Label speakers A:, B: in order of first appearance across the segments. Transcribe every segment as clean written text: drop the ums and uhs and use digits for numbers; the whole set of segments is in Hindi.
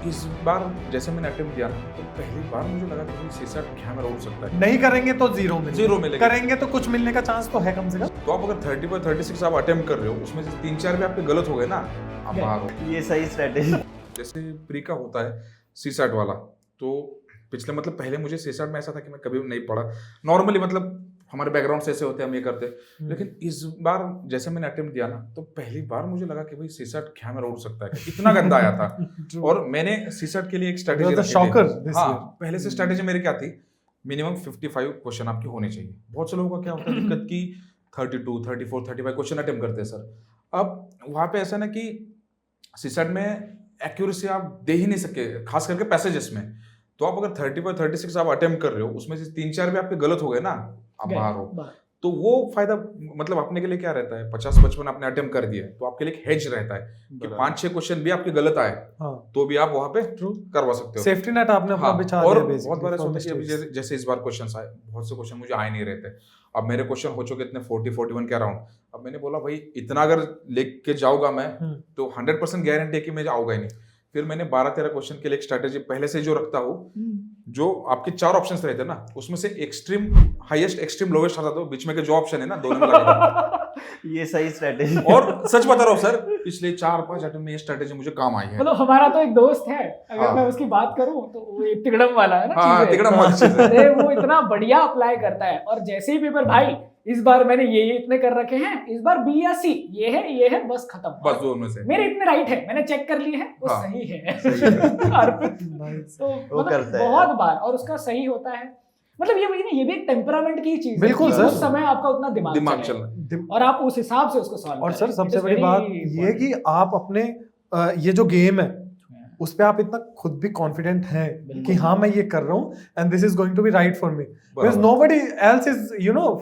A: इस बार जैसे मैंने अटेम्प्ट किया ना, तो पहली बार मुझे लगा कि भाई सीसैट कैमरा उड़ सकता है।
B: नहीं करेंगे तो जीरो मिलेगा,
A: जीरो मिलेगा।
B: करेंगे तो कुछ मिलने का चांस तो है कम से कम।
A: तो आप अगर 30 पर 36 आप अटेम्प्ट कर रहे हो, उसमें से 3-4 भी आपके गलत हो गए ना, आप बाहर हो।
C: ये सही स्ट्रेटेजी।
A: जैसे प्री का होता है सीसैट वाला, तो पिछले मतलब पहले मुझे सीसैट में ऐसा था कि मैं कभी नहीं पढ़ा, नॉर्मली मतलब हमारे बैकग्राउंड से ऐसे होते हैं, हम ये करते हैं। लेकिन इस बार जैसे मैंने अटेम्प्ट दिया ना, तो पहली बार मुझे लगा कि भाई सीसैट कैमरा उड़ सकता है, इतना गंदा आया था। और मैंने सीसैट के लिए एक स्ट्रेटेजी रखी थी। हाँ, पहले से स्ट्रेटेजी मेरी क्या थी, मिनिमम 55 क्वेश्चन आपके होने चाहिए। बहुत से लोगों का क्या होता है दिक्कत की 32, 34, 35 क्वेश्चन अटेम्प्ट करते हैं सर। अब वहाँ पे ऐसा ना कि सीसैट में एक्यूरेसी आप दे ही नहीं सके, खास करके पैसेजेस में। तो आप अगर 30 पर 36 आप अटेम्प्ट कर रहे हो, उसमें से 3-4 भी आपके गलत हो गए ना, आप बाहर हो। तो वो फायदा मतलब अपने के लिए क्या रहता है, 50-55 आपने अटेम्प्ट कर दिया, तो आपके लिए एक हेज रहता है कि 5-6 क्वेश्चन भी आपके गलत आए, तो भी आप वहां पे करवा सकते हो।
B: सेफ्टी नेट आपने अपना बिछा दिया।
A: और बहुत बार ऐसा होता है कि अभी जैसे इस बार क्वेश्चंस आए, बहुत से क्वेश्चन मुझे आए नहीं रहते। अब मेरे क्वेश्चन हो चुके इतने 40-41 के अराउंड। अब मैंने बोला भाई इतना अगर लेके जाऊंगा मैं, तो 100% गारंटी है कि मैं जाऊंगा ही नहीं। फिर मैंने 12-13 क्वेश्चन के लिए एक स्ट्रेटेजी पहले से जो रखता हूँ, जो आपके 4 ऑप्शंस रहते हैं ना, उसमें से एक्सट्रीम हाईएस्ट, एक्सट्रीम लोवेस्ट आता है, बीच में के जो ऑप्शन है ना, दोनों में लगा।
C: ये सही स्ट्रेटेजी।
A: और सच बता रहा हूँ सर, पिछले 4-5 अटेम्प्ट में ये स्ट्रेटेजी मुझे काम आई है।
D: मतलब हमारा तो एक दोस्त है, अगर मैं उसकी बात करूं तो वो एक तिगड़म वाला है ना।
A: हाँ, तिगड़म वाली चीज है।
D: अरे वो इतना बढ़िया अप्लाई करता है, और जैसे ही पेपर भाई इस बार मैंने ये इतने कर रखे हैं, इस बार बी या सी, ये है बस खत्म।
A: बस दो में से
D: मेरे इतने राइट है, मैंने चेक कर लिए हैं, वो सही है। अर्पित तो मतलब बहुत बार, और उसका सही होता है। मतलब ये वही ना, ये भी एक टेम्परामेंट की चीज है।
B: बिल्कुल सर,
D: उस समय आपका उतना दिमाग चल और आप उस हिसाब से उसको सॉल्व।
B: और सर सबसे बड़ी बात ये है कि आप अपने ये जो गेम है उस पे आप इतना खुद भी कॉन्फिडेंट हैं कि हाँ मैं ये कर रहा हूँ and this is going to be right for me, because nobody else is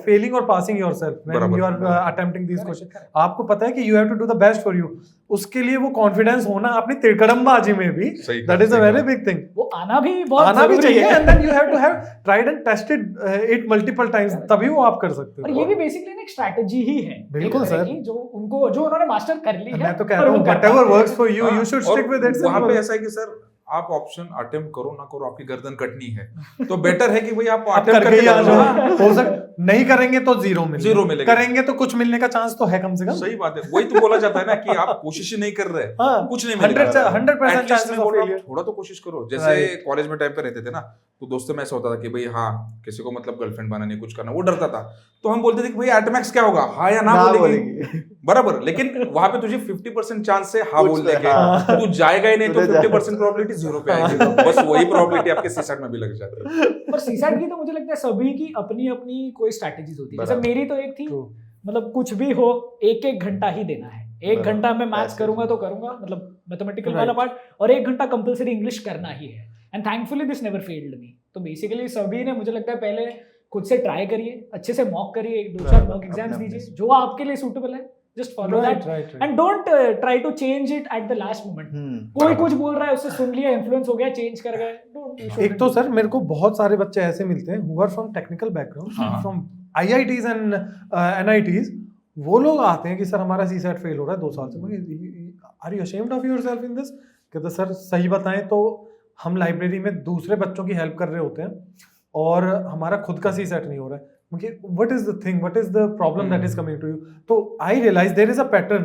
B: failing और passing yourself when you are attempting this question. आपको पता है कि you have to do the best for you. उसके लिए वो कॉन्फिडेंस होना अपनी तिड़कड़मबाजी में भी, that is a very big thing.
D: वो आना भी
B: चाहिए and then you have to have tried and tested it multiple times, तभी वो आप कर सकते हो।
D: और ये भी बेसिकली एक स्ट्रेटजी ही है।
B: बिल्कुल सर,
D: जो उन्होंने मास्टर कर ली है।
B: मैं तो कहता हूं whatever works for you, you should stick with it.
A: वहां पे ऐसा है कि सर आप ऑप्शन अटेम्प्ट करो ना करो, आपकी गर्दन कटनी है, तो बेटर है कि भाई आप अटेम्प्ट करके
B: हो सकता नहीं करेंगे तो जीरो मिलेगा, करेंगे तो कुछ मिलने का चांस तो है कम से कम।
A: सही बात है, वही तो बोला जाता है ना कि आप कोशिश ही नहीं कर रहे, कुछ नहीं मिलेगा।
B: 100% चांसेस ऑफ फेलियर।
A: थोड़ा तो कोशिश करो। जैसे कॉलेज में टाइम पे रहते थे ना, तो दोस्तों में ऐसा होता था कि भाई हाँ किसी को मतलब गर्लफ्रेंड बनानी, कुछ करना, वो डरता था, तो हम बोलते थे कि भाई एटमैक्स क्या होगा, हाँ या ना बोलेगी, बराबर। लेकिन वहां पे तुझे 50% चांस है हाँ बोलने के, तू जाएगा ही नहीं तो 50% प्रोबेबिलिटी 0 पे आएगी। बस वही प्रोबेबिलिटी आपके सीसैट में भी लग जाती है।
D: पर सीसैट की तो मुझे लगता है सभी की अपनी अपनी कोई स्ट्रैटेजीज होती है। जैसे मेरी तो एक थी, मतलब कुछ भी हो 1-1 घंटा ही देना है। 1 घंटा में मैथ्स करूंगा तो करूंगा, मतलब मैथमेटिकल वाला पार्ट, और 1 घंटा कंपलसरी इंग्लिश करना ही है। And thankfully this never failed me. तो बेसिकली सभी ने, मुझे लगता है, पहले खुद से ट्राई करिए, अच्छे से मॉक करिए, 2-4 मॉक एग्जाम्स दीजिए, जो आपके लिए सूटेबल है just follow that and don't try to change it at the last moment. कोई कुछ बोल रहा है, उससे सुन लिया, इन्फ्लुएंस हो गया, चेंज कर गए।
B: एक तो सर मेरे को बहुत सारे बच्चे ऐसे मिलते हैं who are from technical background, from IITs and NITs, वो लोग आते हैं कि सर हमारा सीसैट फेल हो रहा है 2 साल से। Are you ashamed of yourself in this? कहते सर सही बताएं तो हम लाइब्रेरी में दूसरे बच्चों की हेल्प कर रहे होते हैं और हमारा खुद का सीसैट नहीं हो रहा है। What is the thing? What is the problem that is coming to you? So I realize there is a pattern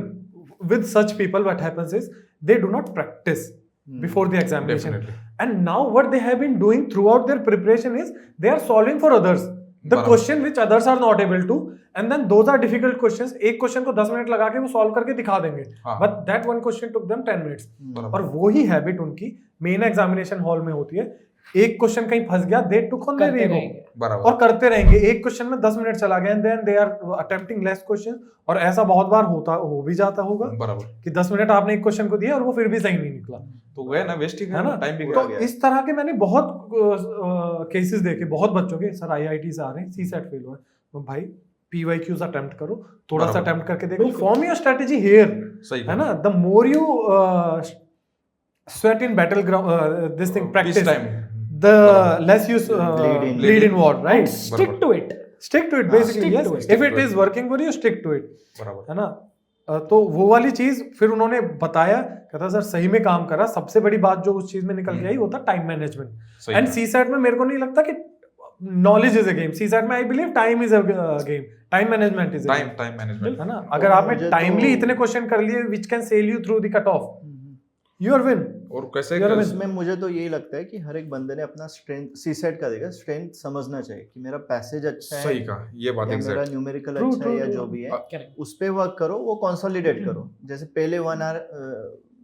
B: with such people. What happens is they do not practice before the examination. Definitely. And now what they have been doing throughout their preparation is they are solving for others the question which others are not able to, and then those are difficult questions. एक क्वेश्चन को 10 मिनट लगा के वो सॉल्व करके दिखा देंगे, but that one question took them 10 minutes. और वही हैबिट उनकी मेन एग्जामिनेशन हॉल में होती है। एक क्वेश्चन कहीं फंस गया, दे टुक ऑन देयर ईगो और करते रहेंगे। एक क्वेश्चन में 10 मिनट चला गया and then they are attempting less question. और ऐसा बहुत बार हो भी जाता होगा कि 10 मिनट आपने एक क्वेश्चन को दिया और वो फिर भी सही नहीं निकला,
A: तो गया ना, वेस्ट ही ना, टाइम भी
B: गया। तो इस तरह के मैंने बहुत केसेस देखे, बहुत बच्चों के। सर IIT से आ रहे हैं, सीसैट फेल हुआ है, तो भाई PYQs अटेम्प्ट करो, थोड़ा सा अटेम्प्ट करके देखो, फॉर्म योर स्ट्रेटजी हियर, है ना। The more you sweat in battleground, this thing practice time, the less you bleed in war, right?
D: Stick to it
B: basically. Yes, if it is working for you, stick to it, है ना। तो वो वाली चीज फिर उन्होंने बताया, कहता सर सही में काम करा। सबसे बड़ी बात जो उस चीज में निकल के आई वो था टाइम मैनेजमेंट। एंड सीसैट में मेरे को नहीं लगता कि knowledge is a game, CSAT में I believe time is a game, time management is
A: time management,
B: है ना। अगर आपने टाइमली इतने क्वेश्चन कर लिए which can sail you through the cut off, you are win.
A: और कैसे
C: इसमें मुझे तो यही लगता है कि हर एक बंदे ने अपना स्ट्रेंथ, सीसेट का देखा स्ट्रेंथ समझना चाहिए कि मेरा पैसेज अच्छा है,
A: सही कहा, ये बात
C: या मेरा न्यूमेरिकल अच्छा है, या जो भी है उस पे वर्क करो, वो कंसोलिडेट करो। जैसे पहले 1 आवर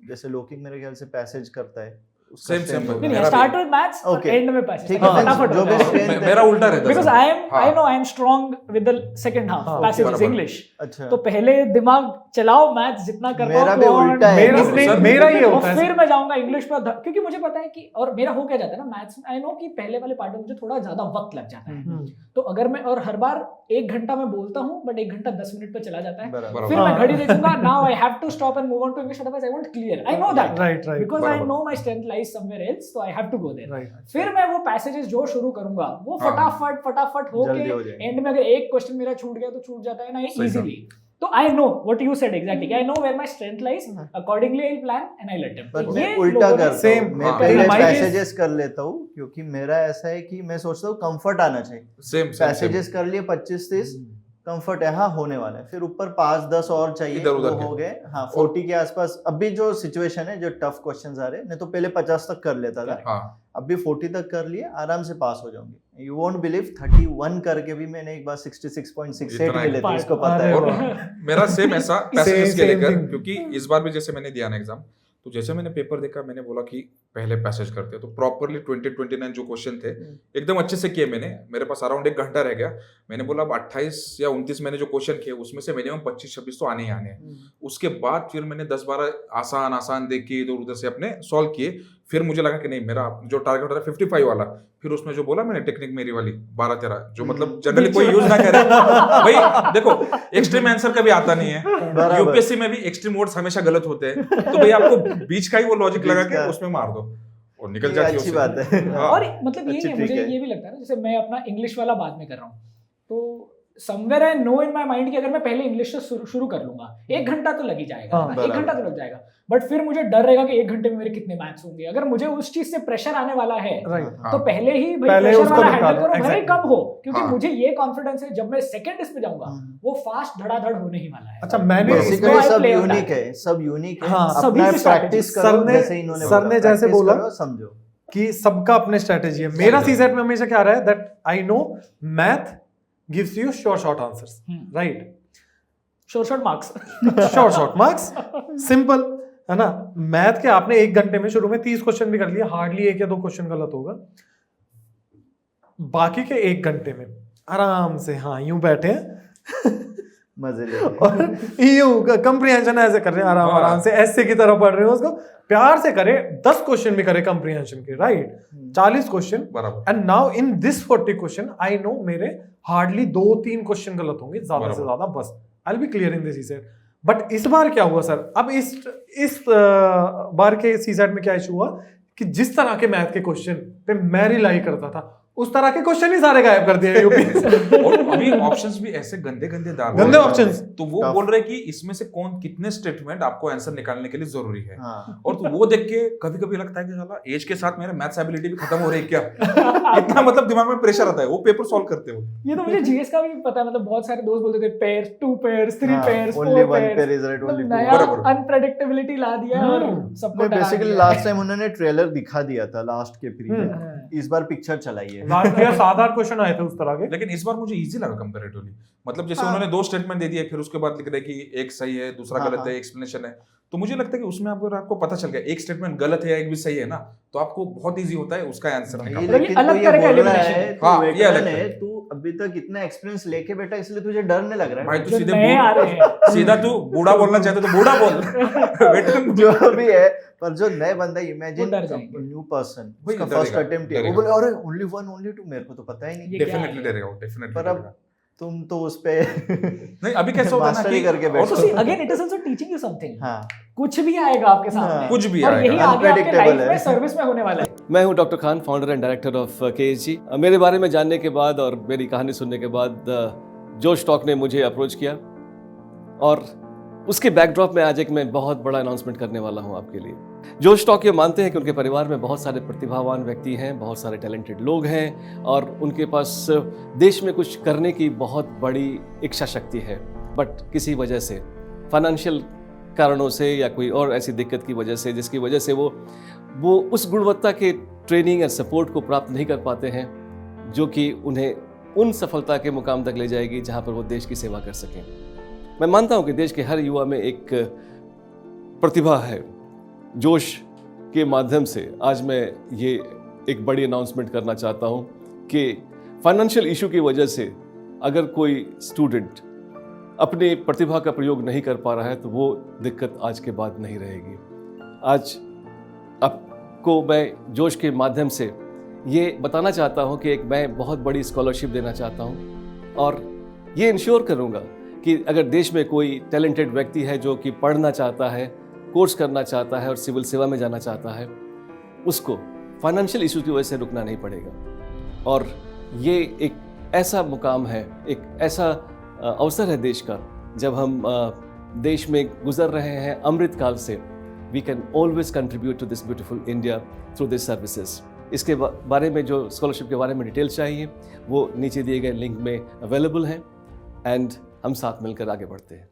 C: जैसे लोकिंग मेरे ख्याल से पैसेज करता है,
A: सेम
D: नहीं, स्टार्ट विद मैथ्स और एंड में पैसेज,
C: ठीक है,
D: फटाफट
C: जो भी strength
A: मेरा उल्टा रहता है
D: because I no I am strong with the second half passage English.
C: अच्छा,
D: तो पहले दिमाग चलाओ, मैथ्स जितना कर
C: मेरा भी उल्टा है,
B: मेरा ये होता है।
D: फिर मैं जाऊंगा इंग्लिश पर, क्योंकि मुझे पता है कि, और मेरा हो क्या जाता है ना मैथ्स, आई नो कि पहले वाले पार्ट में मुझे थोड़ा ज्यादा वक्त लग जाता है। तो अगर मैं, और हर बार 1 घंटा मैं बोलता हूँ बट 1 घंटा 10 मिनट पे चला जाता है, फिर मैं घड़ी देखूंगा, now I have to stop and move on to English, otherwise I won't clear, I know that,
B: right
D: because I know my strength lies somewhere else, तो I have to go there. फिर मैं वो पैसेजेस जो शुरू करूंगा वो फटाफट होके एंड में अगर एक क्वेश्चन मेरा छूट गया तो छूट जाता है ना इजीली। तो I know what you said exactly, I know where my strength lies, accordingly I will plan and I let
C: but
D: him.
C: मैं उल्टा करता हूं, मैं पहले
B: my
C: पैसेजेस कर लेता हूं, क्योंकि मेरा ऐसा है कि मैं सोचता हूं कंफर्ट आना चाहिए।
A: सेम
C: पैसेजेस कर लिए 25-30 कंफर्ट है, हाँ होने वाला है, फिर ऊपर 5-10 और चाहिए,
A: इधर उधर
C: वो हो गए, हाँ 40 के आसपास। अभी जो सिचुएशन है, जो टफ क्वेश्चंस आ रहे हैं, नहीं तो पहले 50 तक कर लेता था,
A: हाँ,
C: अभी 40 तक कर लिए, आराम से पास हो जाऊंगे। यू वोंट बिलीव 31 करके भी मैंने एक बार 66.68 मिले थे, इसको पता है।
A: और मेरा सेम ऐसा पैसेजेस के
B: same
A: लेकर,
B: thing.
A: क्योंकि इस बार भी जैसे मैंने दिया ना एग्जाम, तो जैसे मैंने पेपर देखा, मैंने बोला कि पहले पैसेज करते हैं, तो प्रॉपरली 20-29 जो क्वेश्चन थे एकदम अच्छे से किए मैंने। मेरे पास अराउंड 1 घंटा रह गया, मैंने बोला अब 28 या 29 मैंने जो क्वेश्चन किए उसमें से मिनिमम 25-26 तो आने ही आने हैं। उसके बाद फिर मैंने 10-12 आसान देख के इधर उधर से अपने सॉल्व किए। फिर मुझे लगा कि नहीं, मेरा जो टारगेट होता है 55 वाला, फिर उसमें जो बोला मैंने टेक्निक मेरी वाली 12-13, जो मतलब जनरली कोई यूज ना करे। भाई देखो, एक्सट्रीम आंसर कभी आता नहीं है, यूपीएससी में भी एक्सट्रीम वर्ड्स हमेशा गलत होते हैं, तो भाई आपको बीच का ही वो लॉजिक लगा के उसमें मार दो और निकल जाती है।
C: अच्छी बात है।
D: और मतलब ये नहीं, मुझे ये भी लगता है ना, जैसे मैं अपना इंग्लिश वाला बाद में कर रहा हूँ, तो somewhere I know in my mind कि अगर मैं पहले इंग्लिश से शुरू कर लूंगा, 1 घंटा तो लग ही जाएगा, 1 घंटा तो लग जाएगा, बट फिर मुझे डर रहेगा कि 1 घंटे में मेरे कितने मैथ्स होंगे। अगर मुझे उस चीज से प्रेशर आने वाला है तो पहले ही प्रेशर वाला हैंडल करो, भले कम हो, क्योंकि मुझे ये कॉन्फिडेंस है जब मैं सेकंड इस पे जाऊंगा वो फास्ट धड़ाधड़ होने ही वाला है।
B: अच्छा, मैंने
C: बेसिकली सब यूनिक है, सब यूनिक है, अपना प्रैक्टिस करो, जैसे इन्होंने
B: सर ने जैसे बोला,
C: समझो
B: कि सबका अपने स्ट्रेटेजी है। मेरा सीसेट में हमेशा क्या रहा है, that I know math gives you short answers, right,
D: short marks,
B: short marks, simple है ना। मैथ के आपने 1 घंटे में शुरू में 30 क्वेश्चन भी कर लिए, हार्डली 1 या 2 क्वेश्चन गलत होगा, बाकी के 1 घंटे में आराम से हाँ यूं बैठे हैं
C: मजे ले
B: और यूं कंप्रीहेंशन ऐसे कर रहे हैं, आराम से ऐसे की तरह पढ़ रहे हो, उसको प्यार से करे, 10 क्वेश्चन भी करे कंप्रीहेंशन के, right, 40 question, and now in this 40 question I know मेरे हार्डली 2-3 क्वेश्चन गलत होंगे, ज्यादा से ज्यादा, बस I will be clearing this CSAT. But इस बार क्या हुआ सर, अब इस बार के सीसेट में क्या इशू हुआ कि जिस तरह के मैथ के क्वेश्चन पे मैं रिलाई करता था, उस तरह के क्वेश्चन ही सारे गायब कर दिए यूपी।
A: और अभी ऑप्शंस भी ऐसे गंदे डाल
B: गंदे ऑप्शंस,
A: तो वो बोल रहे कि इसमें से कौन कितने स्टेटमेंट आपको आंसर निकालने के लिए जरूरी है। और तो वो देख के कभी लगता है कि साला एज के साथ मेरा मैथ्स एबिलिटी भी खत्म हो रही है क्या। इतना मतलब दिमाग में प्रेशर आता है वो पेपर सॉल्व करते हो।
D: ये तो मुझे जीएस का भी पता है, मतलब बहुत सारे दोस्त बोलते थे pairs, 2 pairs, 3 pairs, 4
C: only 1
D: pairs,
C: pair is right, only 2।
D: नया अनप्रेडिक्टेबिलिटी ला दिया और सबको
C: बेसिकली लास्ट टाइम उन्होंने ट्रेलर दिखा दिया था लास्ट के प्री में, इस बार पिक्चर चलाई है।
B: लास्ट ईयर 7-8 क्वेश्चन आए थे उस तरह के,
A: लेकिन इस बार मुझे इजी लगा कंपैरेटिवली। मतलब जैसे उन्होंने 2 स्टेटमेंट दे दिए, फिर उसके बाद लिख रहे कि एक सही है दूसरा गलत है, एक्सप्लेनेशन है, तो मुझे लगता है कि उसमें आपको पता चल गया एक स्टेटमेंट गलत है या एक भी सही है ना, तो आपको बहुत इजी होता है उसका आंसर निकालना।
C: लेकिन
D: अलग
C: तो ये
D: तरह का
C: बोल रहा
D: elimination
C: है,
D: है।
C: तू
A: हाँ, ये
C: वेटरन
A: अलग
C: है, तू अभी तक इतना एक्सपीरियंस लेके बैठा, इसलिए तुझे डर नहीं लग रहा है
A: भाई। तू
D: जो
A: सीधे
D: नए आ रहे हैं
A: सीधा तू बूढ़ा बोलना चाहते तो बूढ़ा बोल वेटरन
C: जो भी है। पर जो नए बंदा, इमेजिन
D: वो डर जाएंगे।
C: न्यू पर्सन,
A: वही
C: उसका
A: डरेगा,
C: फर्स्ट अटेम्प्ट है, वो बोले अरे ओनली 1 ओनली 2, मेरे को तो पता ही नहीं।
D: ये क्या
A: डेफिनेटली
D: है?
A: डरेगा वो, डेफिनेटली
C: पर अब
A: डरेगा।
C: तुम तो उस पे
A: नहीं अभी कैसे होता है ना
C: मास्टरी
A: कि
C: करके
A: और
C: बैठो।
A: तो
D: again it is also teaching you something.
C: हाँ,
D: कुछ भी आएगा आपके सामने,
A: कुछ भी
D: और
A: आएगा।
D: यही आगे आपके
C: Unpredictable
D: लाइफ
C: है।
D: में सर्विस में होने वाला है।
E: मैं हूं doctor Khan, founder and director of KSG. मेरे बारे में जानने के बाद और मेरी कहानी सुनने के बाद जोश टॉक ने मुझे अप्रोच किया और उसके बैकड्रॉप में आज एक मैं बहुत बड़ा अनाउंसमेंट करने वाला हूं आपके लिए। जोश टॉक ये मानते हैं कि उनके परिवार में बहुत सारे प्रतिभावान व्यक्ति हैं, बहुत सारे टैलेंटेड लोग हैं और उनके पास देश में कुछ करने की बहुत बड़ी इच्छा शक्ति है, बट किसी वजह से, फाइनेंशियल कारणों से या कोई और ऐसी दिक्कत की वजह से, जिसकी वजह से वो उस गुणवत्ता के ट्रेनिंग और सपोर्ट को प्राप्त नहीं कर पाते हैं जो कि उन्हें उन सफलता के मुकाम तक ले जाएगी जहां पर वो देश की सेवा कर सकें। मैं मानता हूं कि देश के हर युवा में एक प्रतिभा है। जोश के माध्यम से आज मैं ये एक बड़ी अनाउंसमेंट करना चाहता हूं कि फाइनेंशियल इशू की वजह से अगर कोई स्टूडेंट अपनी प्रतिभा का प्रयोग नहीं कर पा रहा है तो वो दिक्कत आज के बाद नहीं रहेगी। आज आपको मैं जोश के माध्यम से ये बताना चाहता हूं कि एक मैं बहुत बड़ी स्कॉलरशिप देना चाहता हूं और ये इंश्योर करूंगा कि अगर देश में कोई टैलेंटेड व्यक्ति है जो कि पढ़ना चाहता है, कोर्स करना चाहता है और सिविल सेवा में जाना चाहता है, उसको फाइनेंशियल इशू की वजह से रुकना नहीं पड़ेगा। और ये एक ऐसा मुकाम है, एक ऐसा अवसर है देश का, जब हम देश में गुजर रहे हैं अमृत काल से, we can always contribute to this beautiful India through this services. इसके बारे में जो स्कॉलरशिप के बारे में डिटेल्स चाहिए वो नीचे दिए गए लिंक में अवेलेबल हैं एंड हम साथ मिलकर आगे बढ़ते हैं।